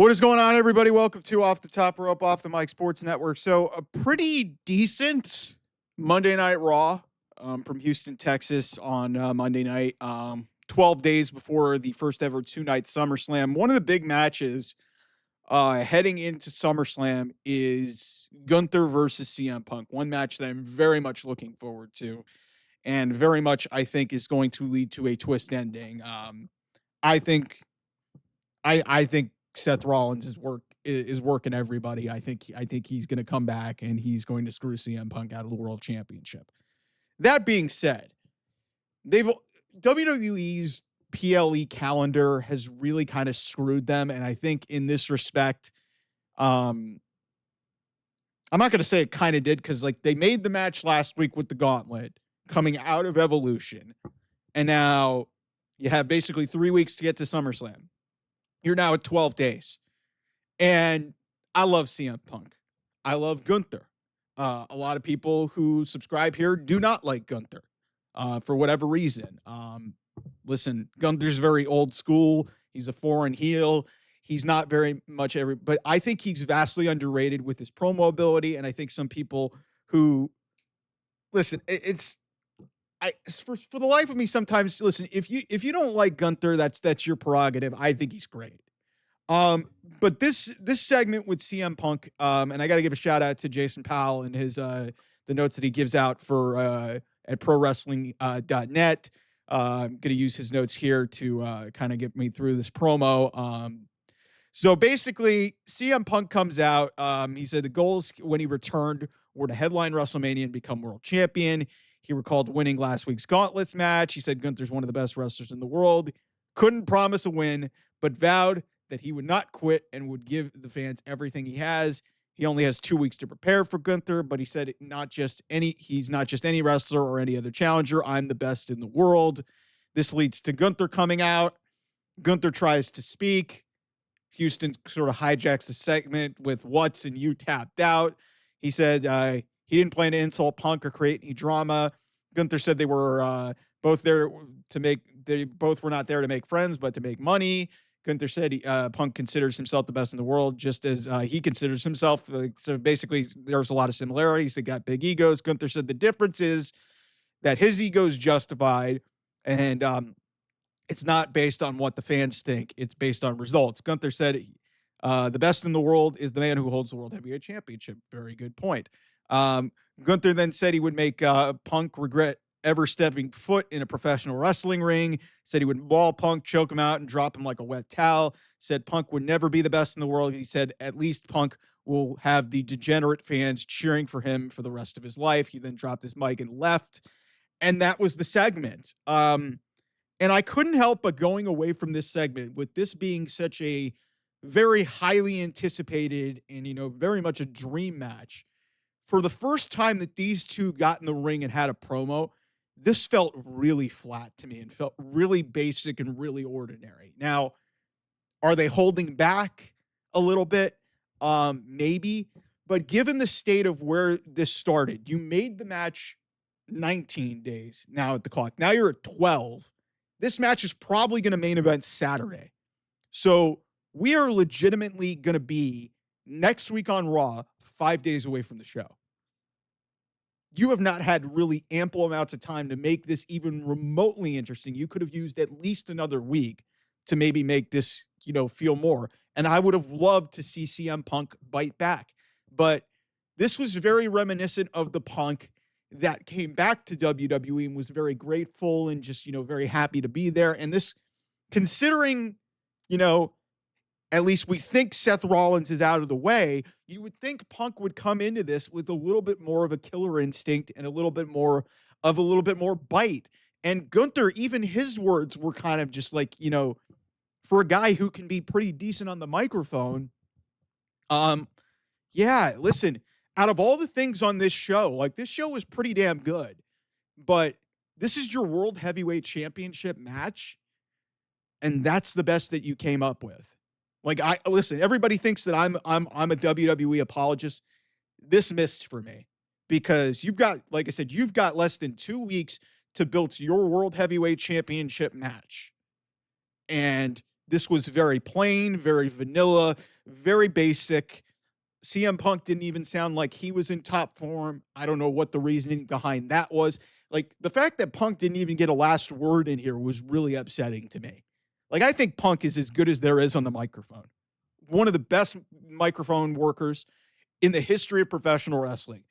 What is going on, everybody? Welcome to Off the Top Rope, Off the Mic Sports Network. So, a pretty decent Monday Night Raw from Houston, Texas on Monday night, 12 days before the first ever two-night SummerSlam. One of the big matches heading into SummerSlam is Gunther versus CM Punk. One match that I'm very much looking forward to and very much, I think, is going to lead to a twist ending. I think Seth Rollins is working everybody. I think he's going to come back and he's going to screw CM Punk out of the World Championship. That being said, WWE's PLE calendar has really kind of screwed them, and I think in this respect, I'm not going to say it kind of did, because like they made the match last week with the Gauntlet coming out of Evolution, and now you have basically 3 weeks to get to SummerSlam. You're now at 12 days. And I love CM Punk. I love Gunther. A lot of people who subscribe here do not like Gunther for whatever reason. Listen, Gunther's very old school. He's a foreign heel. He's not very much but I think he's vastly underrated with his promo ability. And I think some people who listen, for the life of me, sometimes listen, if you don't like Gunther, that's your prerogative. I think he's great. But this segment with CM Punk, and I got to give a shout out to Jason Powell and his the notes that he gives out for at prowrestling.net. I'm going to use his notes here to kind of get me through this promo. So basically, CM Punk comes out. He said the goals when he returned were to headline WrestleMania and become world champion. He recalled winning last week's Gauntlets match. He said Gunther's one of the best wrestlers in the world. Couldn't promise a win, but vowed that he would not quit and would give the fans everything he has. He only has 2 weeks to prepare for Gunther, but he said he's not just any wrestler or any other challenger. I'm the best in the world. This leads to Gunther coming out. Gunther tries to speak. Houston sort of hijacks the segment with what's and you tapped out. He said he didn't plan to insult Punk or create any drama. Gunther said they were both were not there to make friends, but to make money. Gunther said Punk considers himself the best in the world, just as he considers himself. So basically, there's a lot of similarities. They got big egos. Gunther said the difference is that his ego is justified, and it's not based on what the fans think. It's based on results. Gunther said the best in the world is the man who holds the World Heavyweight Championship. Very good point. Gunther then said he would make Punk regret ever stepping foot in a professional wrestling ring. Said he would maul Punk, choke him out, and drop him like a wet towel. Said Punk would never be the best in the world. He said at least Punk will have the degenerate fans cheering for him for the rest of his life. He then dropped his mic and left. And that was the segment. And I couldn't help but going away from this segment with this being such a very highly anticipated and, very much a dream match. For the first time that these two got in the ring and had a promo, this felt really flat to me and felt really basic and really ordinary. Now, are they holding back a little bit? Maybe. But given the state of where this started, you made the match 19 days now at the clock. Now you're at 12. This match is probably going to main event Saturday. So we are legitimately going to be next week on Raw, 5 days away from the show. You have not had really ample amounts of time to make this even remotely interesting. You could have used at least another week to maybe make this, feel more. And I would have loved to see CM Punk bite back. But this was very reminiscent of the Punk that came back to WWE and was very grateful and just, very happy to be there. And this, considering, at least we think Seth Rollins is out of the way, you would think Punk would come into this with a little bit more of a killer instinct and a little bit more bite. And Gunther, even his words were kind of just like, for a guy who can be pretty decent on the microphone. Yeah, listen, out of all the things on this show, like this show was pretty damn good, but this is your World Heavyweight Championship match. And that's the best that you came up with. Like, listen, everybody thinks that I'm a WWE apologist. This missed for me because you've got less than 2 weeks to build your World Heavyweight Championship match. And This was very plain, very vanilla, very basic. CM Punk didn't even sound like he was in top form. I don't know what the reasoning behind that was. Like, the fact that Punk didn't even get a last word in here was really upsetting to me. Like, I think Punk is as good as there is on the microphone. One of the best microphone workers in the history of professional wrestling.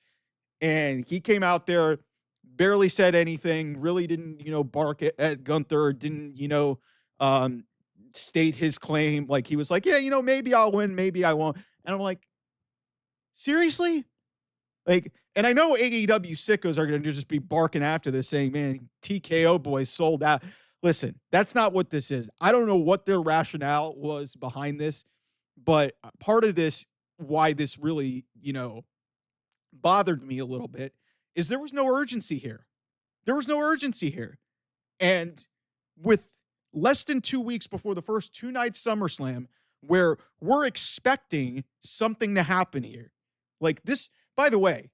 And he came out there, barely said anything, really didn't, bark at Gunther, didn't, state his claim. Like, he was like, yeah, maybe I'll win, maybe I won't. And I'm like, seriously? Like, and I know AEW sickos are going to just be barking after this saying, man, TKO boys sold out. Listen, that's not what this is. I don't know what their rationale was behind this, but part of this, why this really, bothered me a little bit, is there was no urgency here. There was no urgency here. And with less than 2 weeks before the first 2-night SummerSlam, where we're expecting something to happen here. Like this, by the way,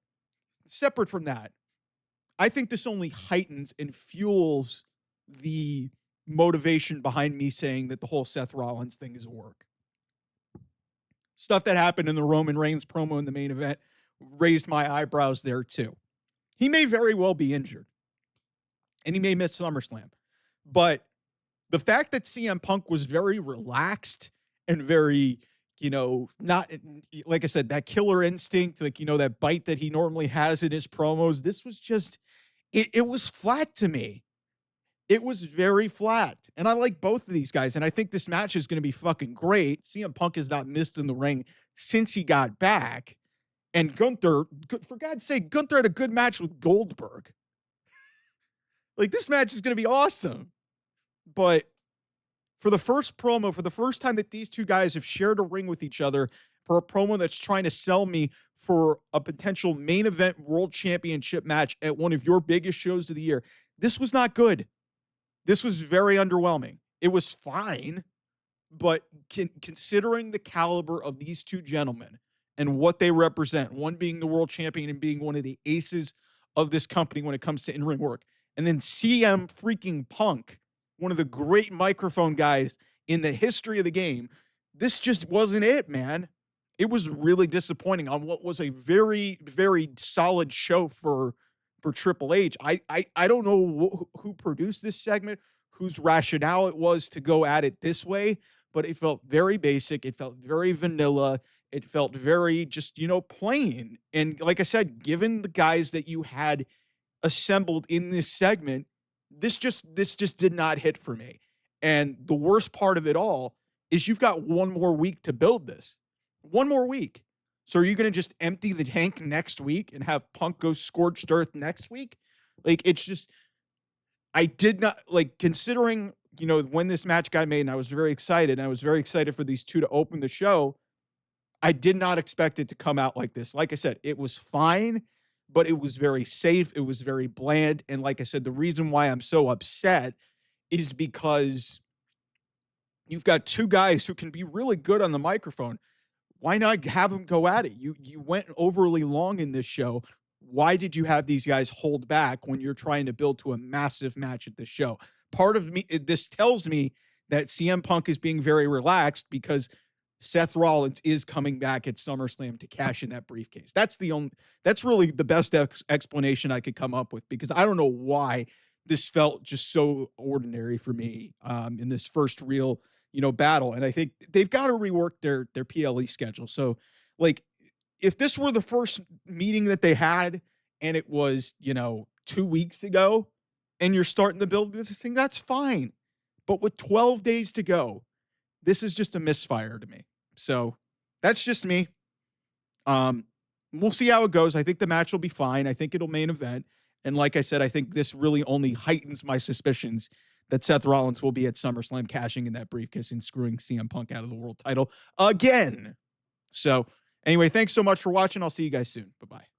separate from that, I think this only heightens and fuels the motivation behind me saying that the whole Seth Rollins thing is a work. Stuff that happened in the Roman Reigns promo in the main event raised my eyebrows there too. He may very well be injured, and he may miss SummerSlam. But the fact that CM Punk was very relaxed and very, not, like I said, that killer instinct, like, that bite that he normally has in his promos, this was just, it was flat to me. It was very flat. And I like both of these guys. And I think this match is going to be fucking great. CM Punk has not missed in the ring since he got back. And Gunther, for God's sake, Gunther had a good match with Goldberg. Like, this match is going to be awesome. But for the first promo, for the first time that these two guys have shared a ring with each other, for a promo that's trying to sell me for a potential main event world championship match at one of your biggest shows of the year, this was not good. This was very underwhelming. It was fine, but considering the caliber of these two gentlemen and what they represent, one being the world champion and being one of the aces of this company when it comes to in-ring work, and then CM freaking Punk, one of the great microphone guys in the history of the game, this just wasn't it, man. It was really disappointing on what was a very, very solid show for Triple H. I don't know who produced this segment, whose rationale it was to go at it this way, but it felt very basic. It felt very vanilla. It felt very just, plain. And like I said, given the guys that you had assembled in this segment, this just did not hit for me. And the worst part of it all is you've got one more week to build this. One more week. So are you going to just empty the tank next week and have Punk go scorched earth next week? Like, it's just, I did not, like, considering, when this match got made, and I was very excited, and I was very excited for these two to open the show, I did not expect it to come out like this. Like I said, it was fine, but it was very safe. It was very bland. And like I said, the reason why I'm so upset is because you've got two guys who can be really good on the microphone. Why not have them go at it? You went overly long in this show. Why did you have these guys hold back when you're trying to build to a massive match at this show? Part of me, this tells me that CM Punk is being very relaxed because Seth Rollins is coming back at SummerSlam to cash in that briefcase. That's really the best explanation I could come up with, because I don't know why this felt just so ordinary for me in this first real, battle. And I think they've got to rework their PLE schedule. So, like, if this were the first meeting that they had and it was, 2 weeks ago and you're starting to build this thing, that's fine. But with 12 days to go, this is just a misfire to me. So that's just me. We'll see how it goes. I think the match will be fine. I think it'll main event. And like I said, I think this really only heightens my suspicions that Seth Rollins will be at SummerSlam cashing in that briefcase and screwing CM Punk out of the world title again. So anyway, thanks so much for watching. I'll see you guys soon. Bye-bye.